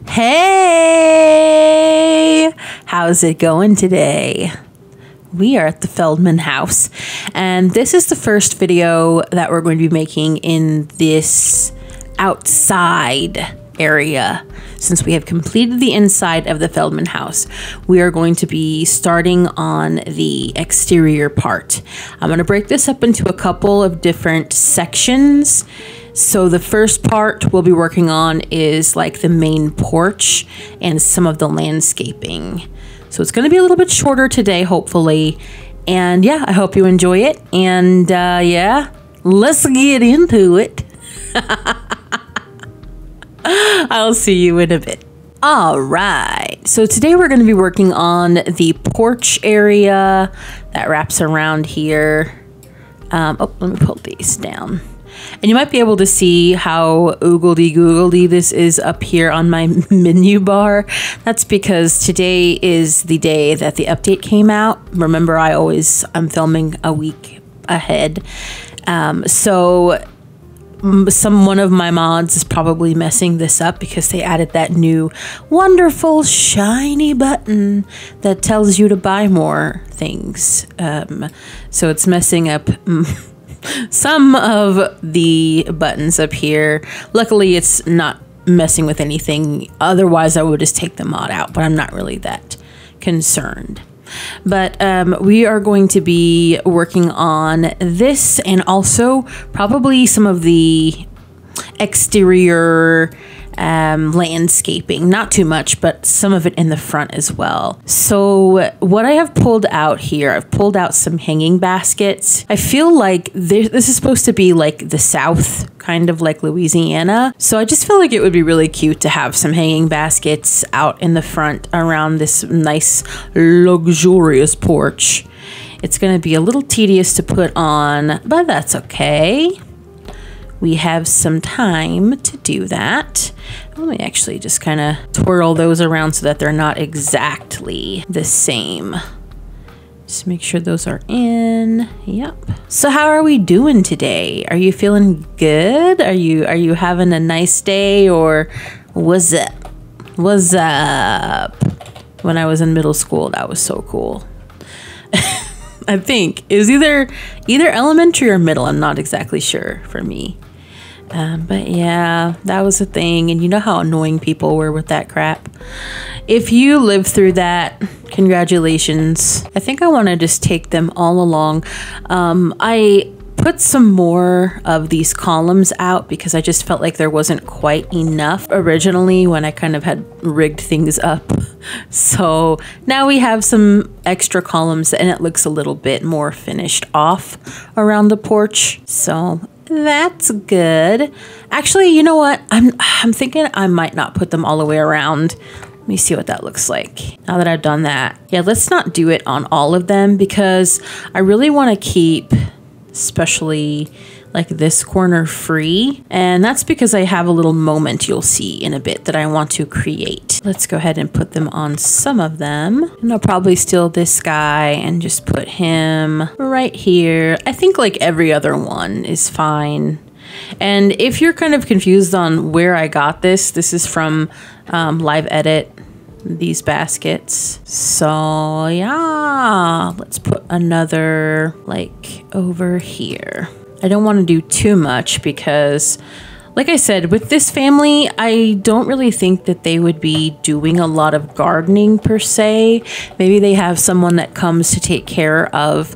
Hey, how's it going today? We are at the Feldman house, and this is the first video that we're going to be making in this outside area. Since we have completed the inside of the Feldman house, we are going to be starting on the exterior part. I'm going to break this up into a couple of different sections. So the first part we'll be working on is like the main porch and some of the landscaping. So it's going to be a little bit shorter today, hopefully. And yeah, I hope you enjoy it. And yeah, let's get into it. I'll see you in a bit. All right. So today we're going to be working on the porch area that wraps around here. Oh, let me pull these down. And you might be able to see how oogledy-googledy this is up here on my menu bar. That's because today is the day that the update came out. Remember, I'm filming a week ahead. So one of my mods is probably messing this up because they added that new wonderful shiny button that tells you to buy more things. So it's messing up some of the buttons up here. Luckily, it's not messing with anything. Otherwise, I would just take the mod out, but I'm not really that concerned. But we are going to be working on this and also probably some of the exterior landscaping. Not too much, but some of it in the front as well. So what I have pulled out here, I've pulled out some hanging baskets. I feel like this is supposed to be like the South, kind of like Louisiana. So I just feel like it would be really cute to have some hanging baskets out in the front around this nice, luxurious porch. It's going to be a little tedious to put on, but that's okay. We have some time to do that. Let me actually just kind of twirl those around so that they're not exactly the same. Just make sure those are in. Yep. So how are we doing today? Are you feeling good? Are you having a nice day, or what's up? What's up? When I was in middle school, that was so cool. I think it was either elementary or middle. I'm not exactly sure for me. But yeah, that was a thing. And you know how annoying people were with that crap. If you lived through that, congratulations. I think I want to just take them all along. I put some more of these columns out because I just felt like there wasn't quite enough originally when I kind of had rigged things up. So now we have some extra columns and it looks a little bit more finished off around the porch. So that's good. Actually, you know what? I'm thinking I might not put them all the way around. Let me see what that looks like now that I've done that. Yeah, let's not do it on all of them because I really want to keep especially like this corner free. And that's because I have a little moment you'll see in a bit that I want to create. Let's go ahead and put them on some of them. And I'll probably steal this guy and just put him right here. I think like every other one is fine. And if you're kind of confused on where I got this is from Live Edit, these baskets. So yeah, let's put another like over here. I don't want to do too much because, like I said, with this family, I don't really think that they would be doing a lot of gardening per se. Maybe they have someone that comes to take care of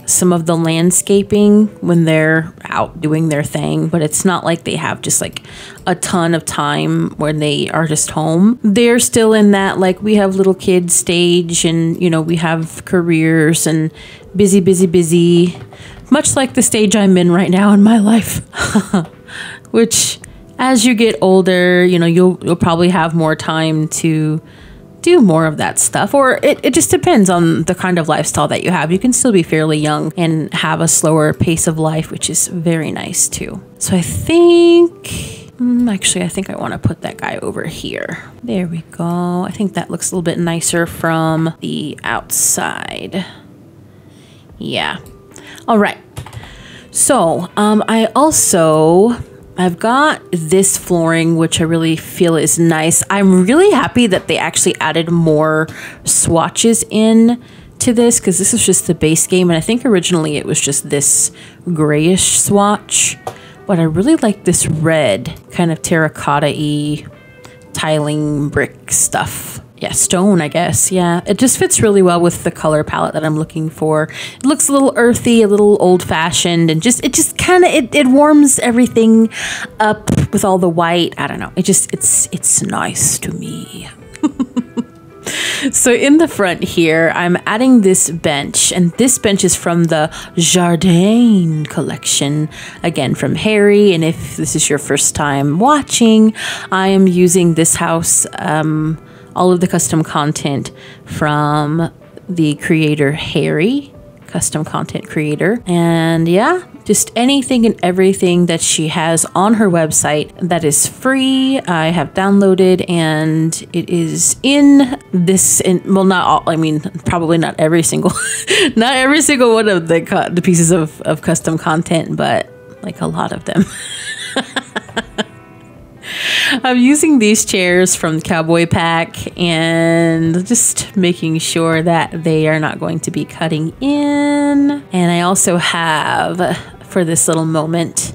some of the landscaping when they're out doing their thing, but it's not like they have just like a ton of time when they are just home. They're still in that like we have little kids stage, and you know, we have careers and busy, much like the stage I'm in right now in my life. Which as you get older, you know, you'll probably have more time to do more of that stuff, or it just depends on the kind of lifestyle that you have. You can still be fairly young and have a slower pace of life, which is very nice too. So I think, actually, I think I want to put that guy over here. There we go. I think that looks a little bit nicer from the outside. Yeah. All right. So I also I've got this flooring, which I really feel is nice. I'm really happy that they actually added more swatches in to this, because this is just the base game, and I think originally it was just this grayish swatch, but I really like this red kind of terracotta-y tiling brick stuff. Yeah, stone, I guess. Yeah, it just fits really well with the color palette that I'm looking for. It looks a little earthy, a little old-fashioned, and it just kind of it warms everything up with all the white. I don't know. It's nice to me. So in the front here, I'm adding this bench, and this bench is from the Jardin collection, again from Harry. And if this is your first time watching, I am using this house, all of the custom content from the creator Harry, custom content creator. And yeah, just anything and everything that she has on her website that is free, I have downloaded, and it is in this, well, not all, I mean, probably not every single, not every single one of the pieces of custom content, but like a lot of them. I'm using these chairs from the Cowboy Pack and just making sure that they are not going to be cutting in. And I also have, for this little moment,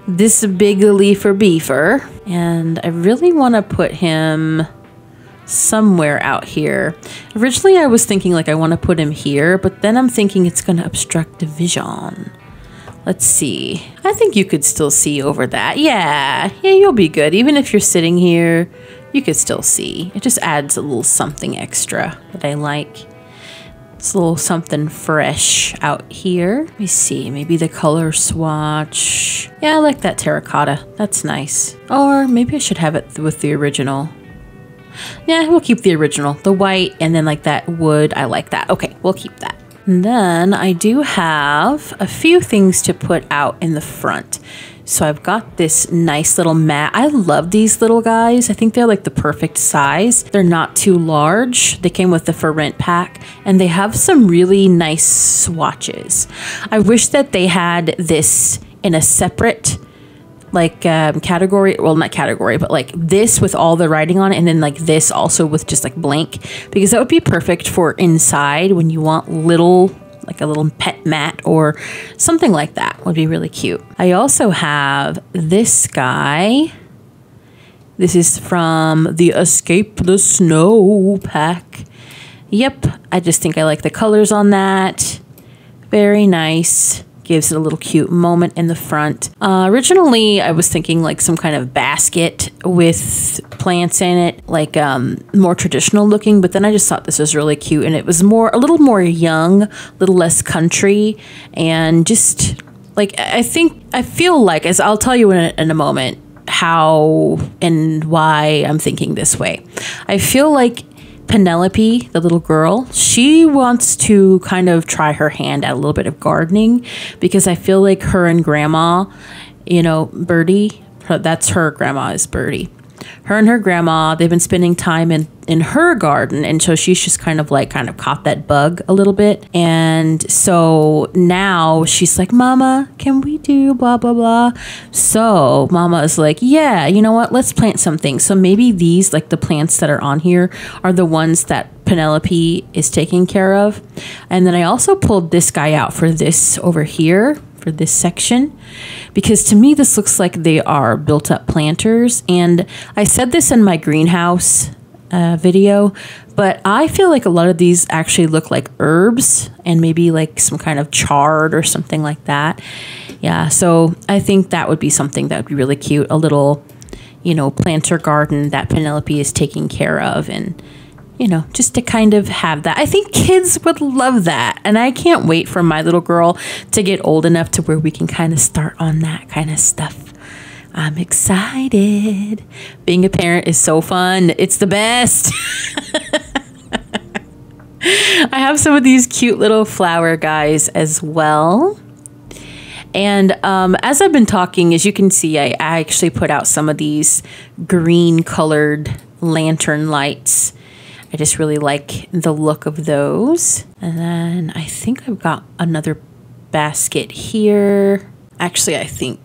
this big leafer beefer. And I really want to put him somewhere out here. Originally, I was thinking like I want to put him here, but then I'm thinking it's going to obstruct the vision. Let's see. I think you could still see over that. Yeah, you'll be good. Even if you're sitting here, you could still see. It just adds a little something extra that I like. It's a little something fresh out here. Let me see, maybe the color swatch. Yeah, I like that terracotta. That's nice. Or maybe I should have it with the original. Yeah, we'll keep the original. The white and then like that wood. I like that. Okay, we'll keep that. And then I do have a few things to put out in the front. So I've got this nice little mat. I love these little guys. I think they're like the perfect size. They're not too large. They came with the for rent pack, and they have some really nice swatches. I wish that they had this in a separate like category, well, not category, but like this with all the writing on it, and then like this also with just like blank, because that would be perfect for inside when you want little, like a little pet mat or something like that would be really cute. I also have this guy. This is from the Escape the Snow pack. Yep, I just think I like the colors on that. Very nice. Gives it a little cute moment in the front. Originally, I was thinking like some kind of basket with plants in it, like more traditional looking, but then I just thought this was really cute, and it was a little more young, a little less country, and just like, I feel like, as I'll tell you in a moment, how and why I'm thinking this way. I feel like Penelope, the little girl, she wants to kind of try her hand at a little bit of gardening, because I feel like her and grandma, you know, Birdie, that's her grandma is Birdie. Her and her grandma, they've been spending time in her garden, and so she's just kind of caught that bug a little bit. And so now she's like, Mama, can we do blah, blah, blah? So Mama is like, yeah, you know what? Let's plant something. So maybe these, like the plants that are on here, are the ones that Penelope is taking care of. And then I also pulled this guy out for this over here, for this section, because to me this looks like they are built up planters. And I said this in my greenhouse video, but I feel like a lot of these actually look like herbs, and maybe like some kind of chard or something like that. Yeah, so I think that would be something that would be really cute, a little, you know, planter garden that Penelope is taking care of, and you know, just to kind of have that. I think kids would love that. And I can't wait for my little girl to get old enough to where we can kind of start on that kind of stuff. I'm excited. Being a parent is so fun. It's the best. I have some of these cute little flower guys as well. And as I've been talking, as you can see, I actually put out some of these green colored lantern lights. I just really like the look of those. And then I think I've got another basket here. Actually, I think,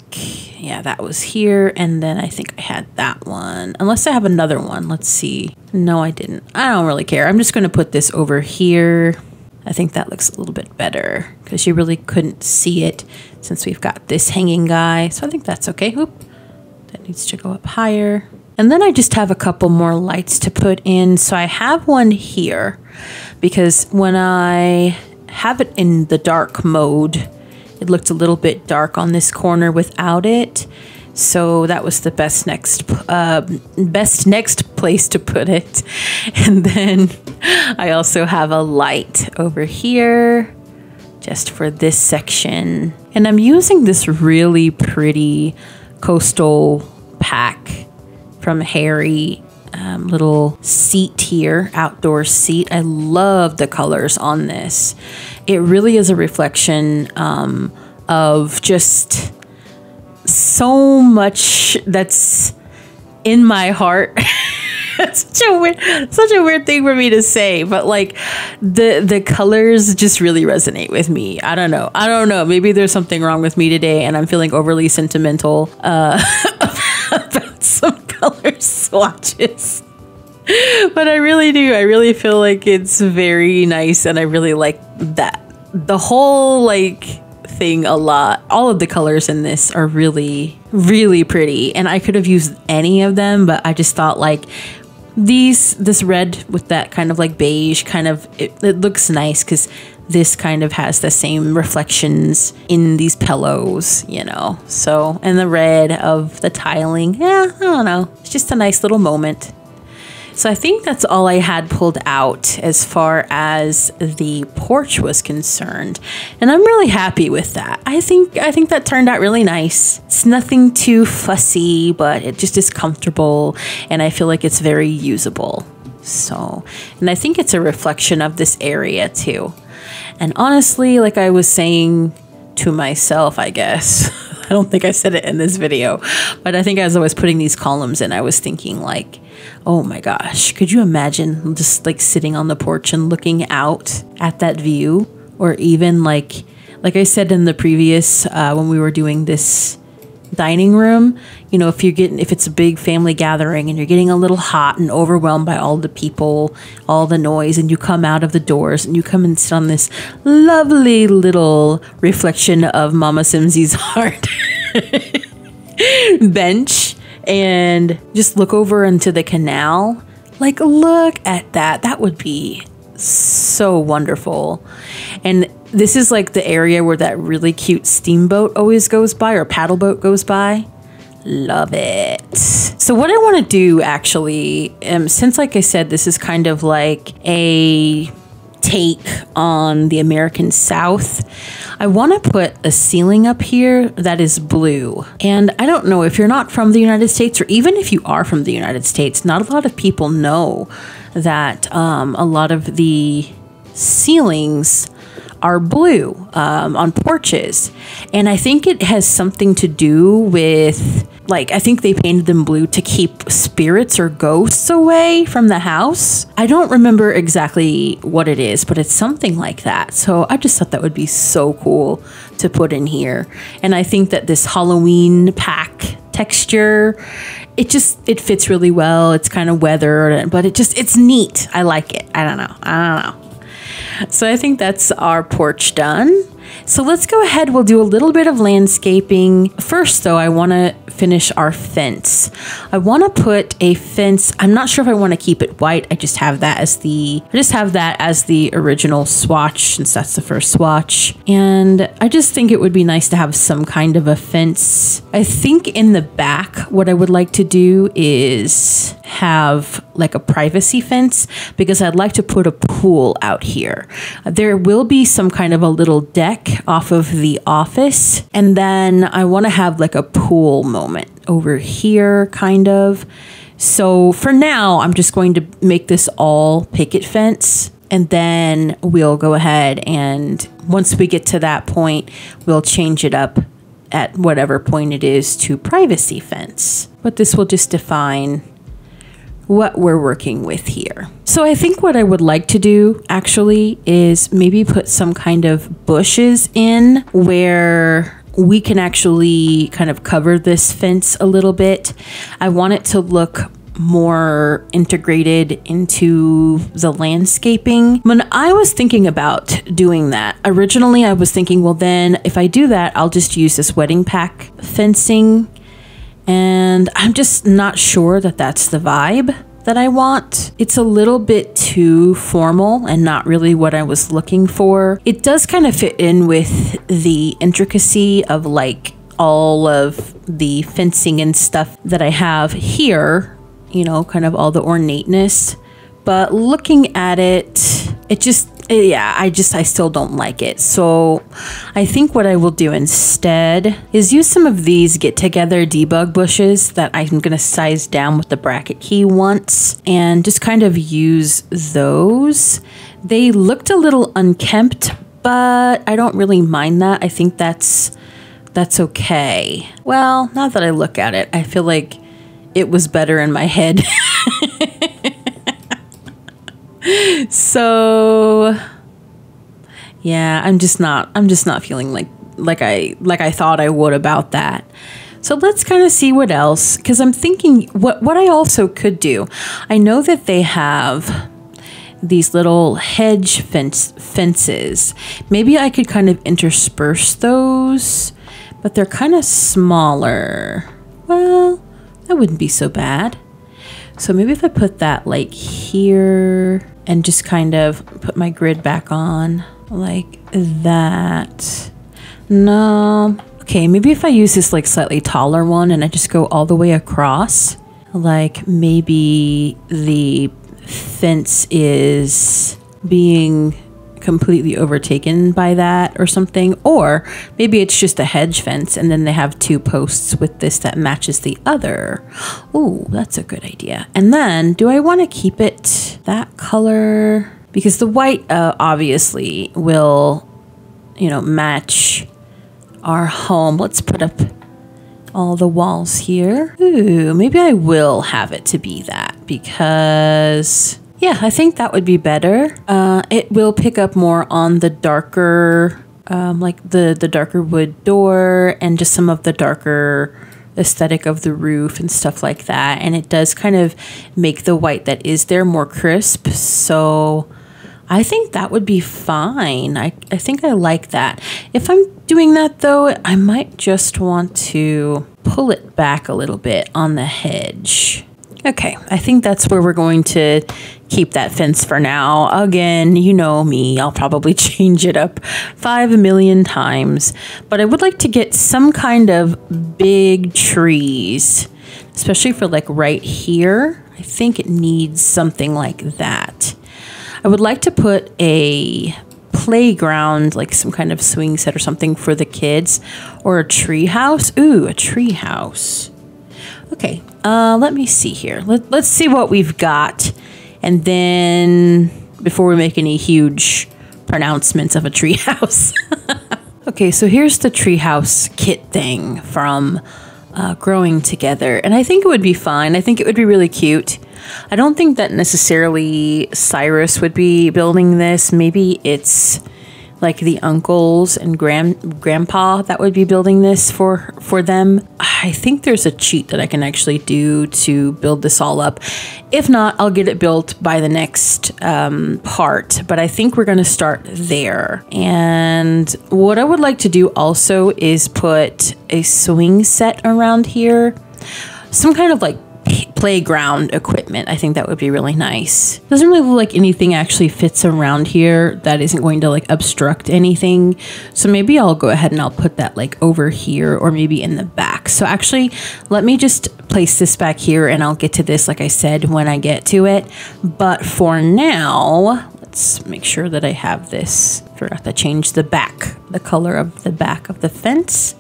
yeah, that was here. And then I think I had that one. Unless I have another one. Let's see. No, I didn't. I don't really care. I'm just going to put this over here. I think that looks a little bit better because you really couldn't see it since we've got this hanging guy. So I think that's okay. Oop. That needs to go up higher. And then I just have a couple more lights to put in. So I have one here because when I have it in the dark mode, it looked a little bit dark on this corner without it. So that was the best next place to put it. And then I also have a light over here just for this section. And I'm using this really pretty coastal pack from Harry. Little seat here, outdoor seat. I love the colors on this. It really is a reflection of just so much that's in my heart. Such a weird thing for me to say, but like the colors just really resonate with me. I don't know. Maybe there's something wrong with me today and I'm feeling overly sentimental about some color swatches. But I really do. I really feel like it's very nice and I really like that. The whole like thing a lot. All of the colors in this are really, really pretty. And I could have used any of them, but I just thought like this red with that kind of like beige kind of, it looks nice because this kind of has the same reflections in these pillows, you know. So, and the red of the tiling, yeah, I don't know. It's just a nice little moment. So I think that's all I had pulled out as far as the porch was concerned. And I'm really happy with that. I think that turned out really nice. It's nothing too fussy, but it just is comfortable and I feel like it's very usable. So, and I think it's a reflection of this area too. And honestly, like I was saying to myself, I guess, I don't think I said it in this video, but I think as I was putting these columns in, I was thinking like, oh my gosh, could you imagine just like sitting on the porch and looking out at that view? Or even like I said in the previous, when we were doing this dining room, you know, if it's a big family gathering and you're getting a little hot and overwhelmed by all the people, all the noise, and you come out of the doors and you come and sit on this lovely little reflection of Mama Simsy's heart bench and just look over into the canal. Like, look at that. That would be so wonderful. And this is like the area where that really cute steamboat always goes by, or paddle boat goes by. Love it. So what I want to do actually, since like I said, this is kind of like a take on the American South, I want to put a ceiling up here that is blue. And I don't know if you're not from the United States, or even if you are from the United States, not a lot of people know that a lot of the ceilings are blue on porches. And I think it has something to do with, like, I think they painted them blue to keep spirits or ghosts away from the house. I don't remember exactly what it is, but it's something like that. So I just thought that would be so cool to put in here. And I think that this Halloween pack texture, it fits really well. It's kind of weathered, but it's neat. I like it. I don't know. So I think that's our porch done. So let's go ahead. We'll do a little bit of landscaping. First, though, I want to finish our fence. I want to put a fence. I'm not sure if I want to keep it white. I just have that as the original swatch, since that's the first swatch. And I just think it would be nice to have some kind of a fence. I think in the back, what I would like to do is have like a privacy fence, because I'd like to put a pool out here. There will be some kind of a little deck off of the office, and then I want to have like a pool moment over here, kind of. So for now, I'm just going to make this all picket fence, and then we'll go ahead and once we get to that point, we'll change it up at whatever point it is to privacy fence. But this will just define what we're working with here. So I think what I would like to do actually is maybe put some kind of bushes in where we can actually kind of cover this fence a little bit. I want it to look more integrated into the landscaping. When I was thinking about doing that, originally I was thinking, well then if I do that, I'll just use this wedding pack fencing. And I'm just not sure that that's the vibe that I want. It's a little bit too formal and not really what I was looking for. It does kind of fit in with the intricacy of like all of the fencing and stuff that I have here, you know, kind of all the ornateness. But looking at it, it just, yeah, I still don't like it. So I think what I will do instead is use some of these get together debug bushes that I'm going to size down with the bracket key once and just kind of use those. They looked a little unkempt, but I don't really mind that. I think that's okay. Well, now that I look at it, I feel like it was better in my head. So yeah, I'm just not feeling like I thought I would about that. So let's kind of see what else, because I'm thinking what I also could do. I know that they have these little hedge fences. Maybe I could kind of intersperse those, but they're kind of smaller. Well, that wouldn't be so bad. So maybe if I put that like here and just kind of put my grid back on like that. No. Okay, maybe if I use this like slightly taller one and I just go all the way across, like maybe the fence is being completely overtaken by that or something, or maybe it's just a hedge fence and then they have two posts with this that matches the other. Oh, that's a good idea. And then do I want to keep it that color? Because the white obviously will, you know, match our home. Let's put up all the walls here. Ooh, maybe I will have it to be that, because yeah, I think that would be better. It will pick up more on the darker, like the darker wood door and just some of the darker aesthetic of the roof and stuff like that. And it does kind of make the white that is there more crisp. So I think that would be fine. I think I like that. If I'm doing that though, I might just want to pull it back a little bit on the hedge. Okay, I think that's where we're going to keep that fence for now. Again, you know me, I'll probably change it up 5 million times. But I would like to get some kind of big trees, especially for like right here. I think it needs something like that. I would like to put a playground, like some kind of swing set or something for the kids, or a tree house. Ooh, a tree house. Okay, let me see here. Let's see what we've got. And then before we make any huge pronouncements of a treehouse. Okay, so here's the treehouse kit thing from Growing Together. And I think it would be fine. I think it would be really cute. I don't think that necessarily Cyrus would be building this. Maybe it's like the uncles and grandpa that would be building this for them. I think there's a cheat that I can actually do to build this all up. If not, I'll get it built by the next part, but I think we're gonna start there. And what I would like to do also is put a swing set around here. Some kind of like playground equipment. I think that would be really nice. Doesn't really look like anything actually fits around here that isn't going to like obstruct anything. So maybe I'll go ahead and I'll put that like over here or maybe in the back. So actually, let me just place this back here and I'll get to this, like I said, when I get to it. But for now, let's make sure that I have this. Forgot to change the color of the back of the fence.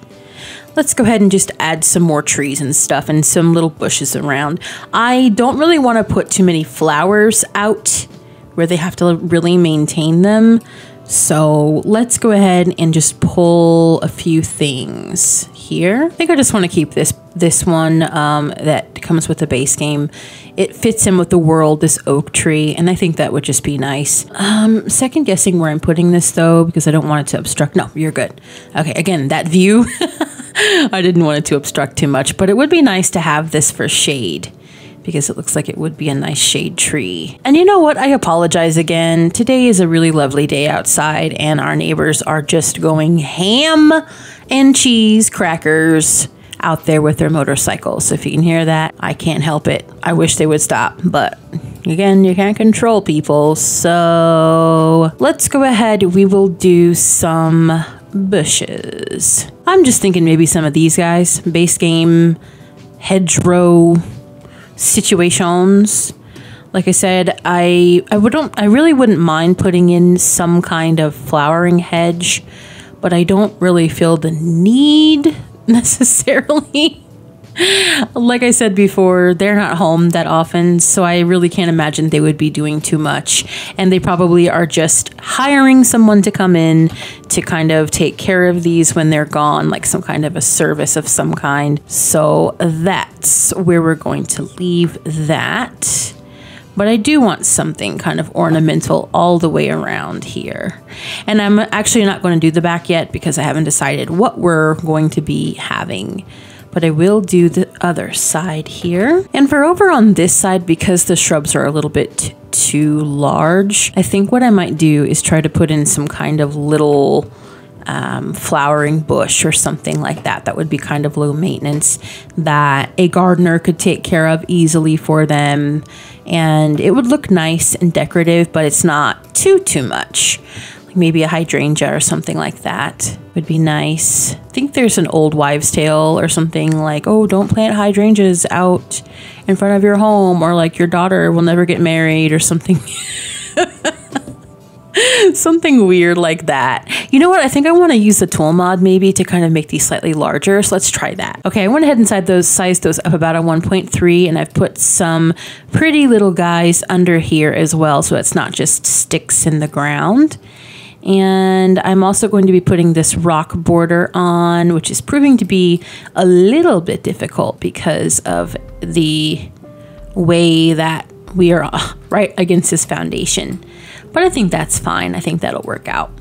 Let's go ahead and just add some more trees and stuff and some little bushes around. I don't really want to put too many flowers out where they have to really maintain them. So let's go ahead and just pull a few things here. I think I just want to keep this one that comes with the base game. It fits in with the world, this oak tree, and I think that would just be nice. Second guessing where I'm putting this though, because I don't want it to obstruct. No, you're good. Okay, again, that view, I didn't want it to obstruct too much, but it would be nice to have this for shade, because it looks like it would be a nice shade tree. And you know what? I apologize again. Today is a really lovely day outside, and our neighbors are just going ham and cheese crackers out there with their motorcycles. So if you can hear that, I can't help it. I wish they would stop, but again, you can't control people. So let's go ahead. We will do some bushes. I'm just thinking maybe some of these guys, base game, hedgerow situations. Like I said, I really wouldn't mind putting in some kind of flowering hedge, but I don't really feel the need necessarily. Like I said before, they're not home that often, so I really can't imagine they would be doing too much. And they probably are just hiring someone to come in to kind of take care of these when they're gone, like some kind of a service of some kind. So that's where we're going to leave that. But I do want something kind of ornamental all the way around here. And I'm actually not going to do the back yet because I haven't decided what we're going to be having. But I will do the other side here. And for over on this side, because the shrubs are a little bit too large, I think what I might do is try to put in some kind of little flowering bush or something like that. That would be kind of low maintenance that a gardener could take care of easily for them. And it would look nice and decorative, but it's not too much. Like maybe a hydrangea or something like that would be nice. I think there's an old wives' tale or something like, oh, don't plant hydrangeas out in front of your home, or like your daughter will never get married or something. Something weird like that. You know what? I think I want to use the tool mod maybe to kind of make these slightly larger. So let's try that. Okay, I went ahead and sized those up about a 1.3, and I've put some pretty little guys under here as well, so it's not just sticks in the ground. And I'm also going to be putting this rock border on, which is proving to be a little bit difficult because of the way that we are right against this foundation. But I think that's fine. I think that'll work out.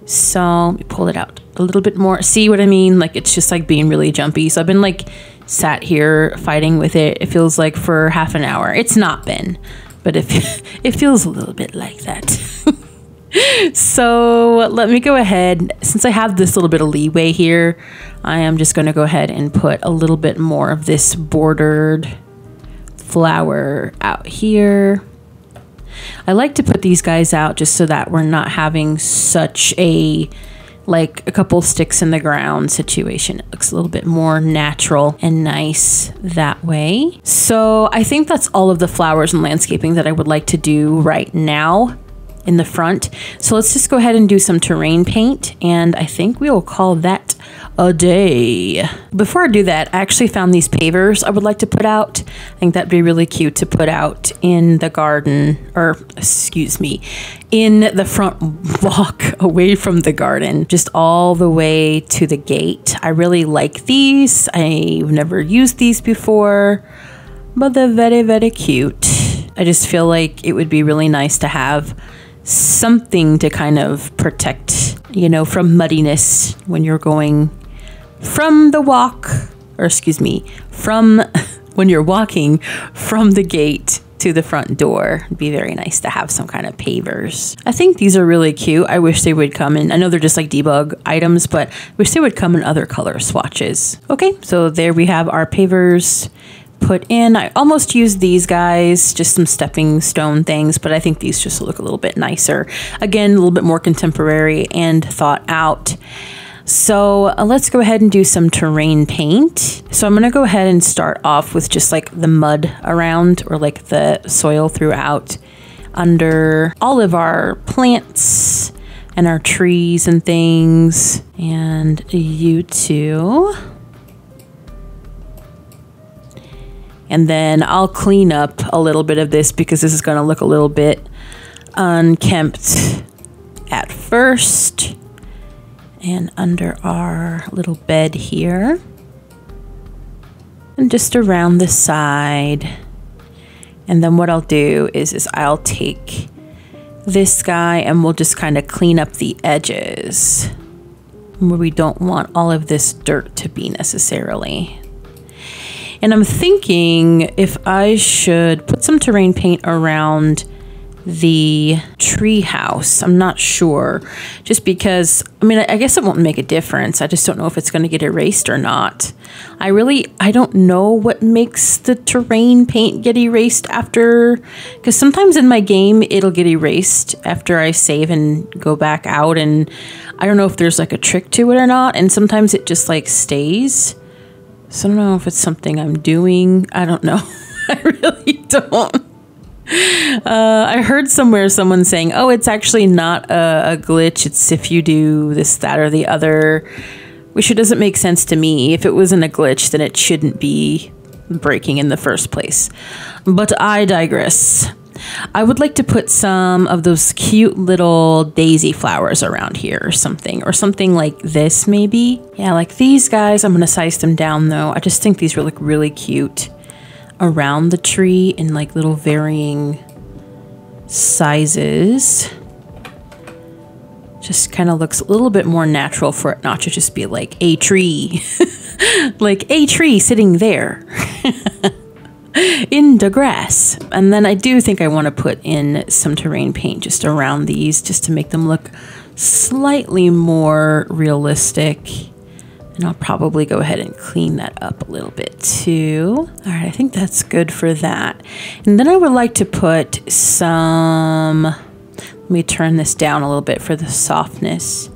So let me pull it out a little bit more. See what I mean? Like it's just like being really jumpy. So I've been like sat here fighting with it. It feels like for half an hour. It's not been, but it feels a little bit like that. So let me go ahead. Since I have this little bit of leeway here, I am just going to go ahead and put a little bit more of this bordered flower out here. I like to put these guys out just so that we're not having such a like a couple sticks in the ground situation. It looks a little bit more natural and nice that way. So I think that's all of the flowers and landscaping that I would like to do right now in the front. So let's just go ahead and do some terrain paint, and I think we will call that a day. Before I do that, I actually found these pavers I would like to put out. I think that'd be really cute to put out in the garden, or excuse me, in the front walk away from the garden, just all the way to the gate. I really like these. I've never used these before, but they're very, very cute. I just feel like it would be really nice to have something to kind of protect, you know, from muddiness when you're going from the walk, or excuse me, from when you're walking from the gate to the front door. It'd be very nice to have some kind of pavers. I think these are really cute. I wish they would come in, I know they're just like debug items, but I wish they would come in other color swatches. Okay, so there we have our pavers put in. I almost used these guys, just some stepping stone things, but I think these just look a little bit nicer. Again, a little bit more contemporary and thought out. So let's go ahead and do some terrain paint. So I'm going to go ahead and start off with just like the mud around, or like the soil throughout under all of our plants and our trees and things. And you too. And then I'll clean up a little bit of this because this is going to look a little bit unkempt at first. and under our little bed here. And just around the side. And then what I'll do is I'll take this guy and we'll just kind of clean up the edges where we don't want all of this dirt to be necessarily. And I'm thinking if I should put some terrain paint around the tree house. I'm not sure, just because, I mean, I guess it won't make a difference. I just don't know if it's going to get erased or not. I don't know what makes the terrain paint get erased after, because sometimes in my game it'll get erased after I save and go back out, and I don't know if there's like a trick to it or not, and sometimes it just like stays. So I don't know if it's something I'm doing. I don't know. I really don't. I heard somewhere someone saying, oh, it's actually not a glitch. It's if you do this, that, or the other, which it doesn't make sense to me. If it wasn't a glitch, then it shouldn't be breaking in the first place. But I digress. I would like to put some of those cute little daisy flowers around here or something like this maybe. Yeah, like these guys. I'm going to size them down though. I just think these will look really cute around the tree in like little varying sizes. Just kind of looks a little bit more natural for it not to just be like a tree. Like a tree sitting there in the grass. And then I do think I want to put in some terrain paint just around these just to make them look slightly more realistic. And I'll probably go ahead and clean that up a little bit too. All right, I think that's good for that. And then I would like to put some, let me turn this down a little bit for the softness.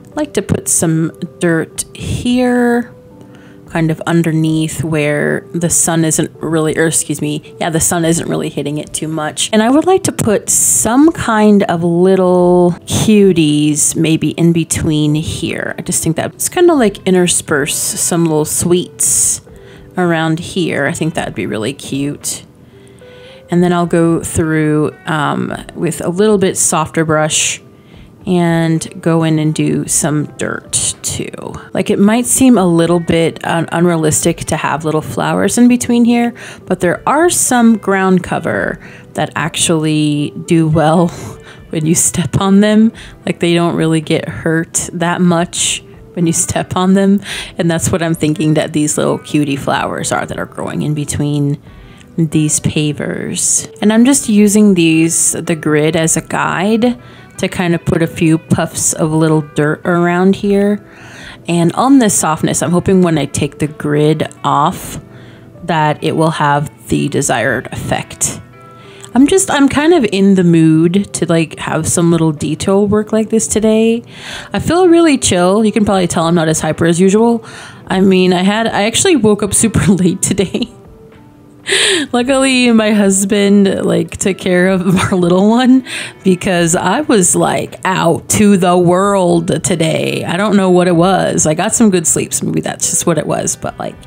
I'd like to put some dirt here, kind of underneath where the sun isn't really, the sun isn't really hitting it too much. And I would like to put some kind of little cuties maybe in between here. I just think that it's kind of like intersperse some little sweets around here. I think that'd be really cute. And then I'll go through with a little bit softer brush and go in and do some dirt too. Like it might seem a little bit unrealistic to have little flowers in between here, but there are some ground cover that actually do well when you step on them. Like they don't really get hurt that much when you step on them. And that's what I'm thinking that these little cutie flowers are that are growing in between these pavers. And I'm just using the grid as a guide to kind of put a few puffs of little dirt around here. And on this softness, I'm hoping when I take the grid off that it will have the desired effect. I'm kind of in the mood to like have some little detail work like this today. I feel really chill. You can probably tell I'm not as hyper as usual. I mean, I actually woke up super late today. Luckily, my husband like took care of our little one because I was like out to the world today. I don't know what it was. I got some good sleep, so maybe that's just what it was, but like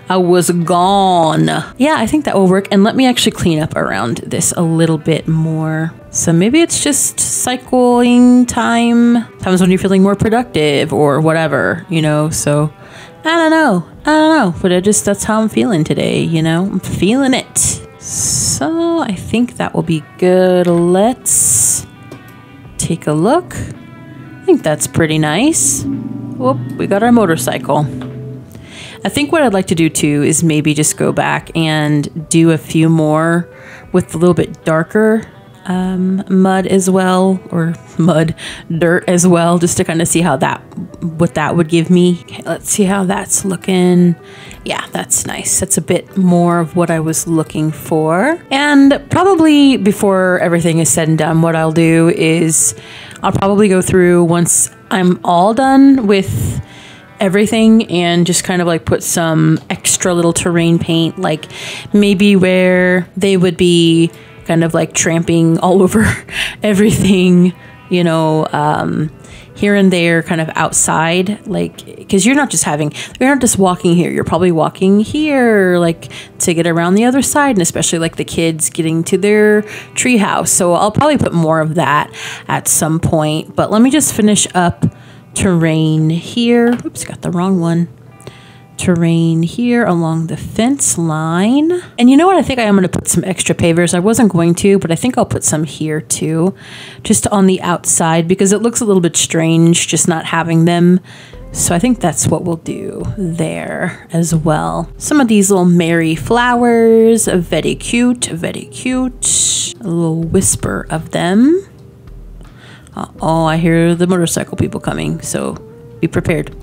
I was gone. Yeah, I think that will work. And let me actually clean up around this a little bit more. So maybe it's just cycling times when you're feeling more productive or whatever, you know, so I don't know, but that's how I'm feeling today, you know? I'm feeling it. So I think that will be good. Let's take a look. I think that's pretty nice. Whoop, we got our motorcycle. I think what I'd like to do too is maybe just go back and do a few more with a little bit darker mud as well, or dirt as well, just to kind of see what that would give me. Okay, let's see how that's looking. Yeah, that's nice. That's a bit more of what I was looking for. And probably before everything is said and done, what I'll do is I'll probably go through once I'm all done with everything and just kind of like put some extra little terrain paint, like maybe where they would be kind of like tramping all over everything, you know, here and there, kind of outside, like, because you're not just walking here, you're probably walking here, like, to get around the other side, and especially like the kids getting to their treehouse. So I'll probably put more of that at some point, but let me just finish up terrain here. Oops, got the wrong one. Terrain here along the fence line. And you know what? I think I am going to put some extra pavers. I wasn't going to, but I think I'll put some here too, just on the outside, because it looks a little bit strange just not having them. So I think that's what we'll do there as well. Some of these little Mary flowers, very cute, very cute. A little whisper of them. Oh, I hear the motorcycle people coming, so be prepared.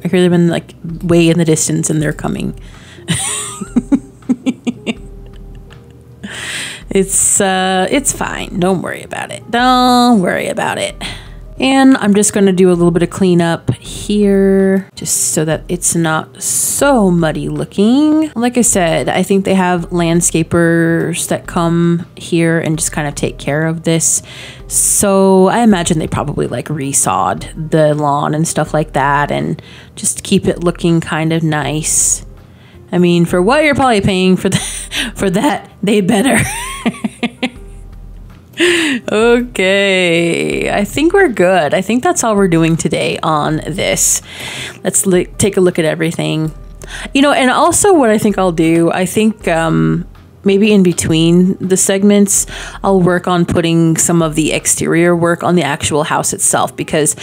I hear them in like way in the distance and they're coming. It's fine. Don't worry about it. Don't worry about it. And I'm just going to do a little bit of cleanup here just so that it's not so muddy looking. Like I said, I think they have landscapers that come here and just kind of take care of this. So I imagine they probably like resawed the lawn and stuff like that and just keep it looking kind of nice. I mean, for what you're probably paying for that, they better. Okay, I think we're good. I think that's all we're doing today on this. Let's take a look at everything. You know, and also what I think I'll do, I think maybe in between the segments, I'll work on putting some of the exterior work on the actual house itself, because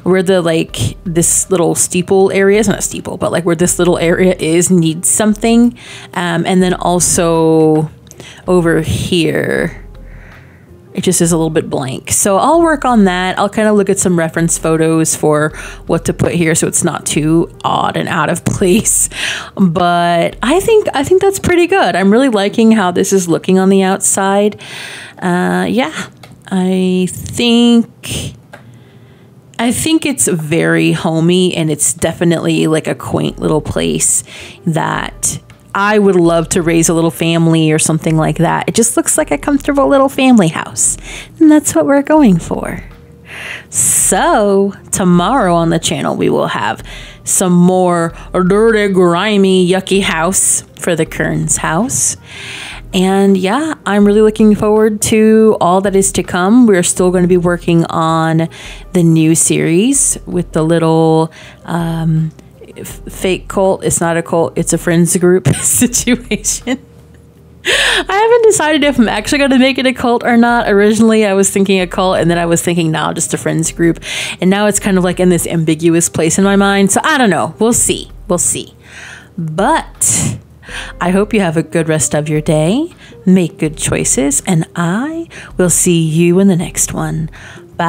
where the like this little steeple area is, not a steeple, but like where this little area is needs something. And then also over here, it just is a little bit blank. So I'll work on that. I'll kind of look at some reference photos for what to put here so it's not too odd and out of place. But I think that's pretty good. I'm really liking how this is looking on the outside. Yeah, I think it's very homey, and it's definitely like a quaint little place that I would love to raise a little family or something like that. It just looks like a comfortable little family house. And that's what we're going for. So tomorrow on the channel, we will have some more dirty, grimy, yucky house for the Kearns house. And yeah, I'm really looking forward to all that is to come. We're still going to be working on the new series with the little fake cult. It's not a cult, it's a friends group situation. I haven't decided if I'm actually going to make it a cult or not. Originally I was thinking a cult, and then I was thinking now just a friends group, and now it's kind of like in this ambiguous place in my mind. So I don't know, we'll see, but I hope you have a good rest of your day, make good choices, and I will see you in the next one. Bye.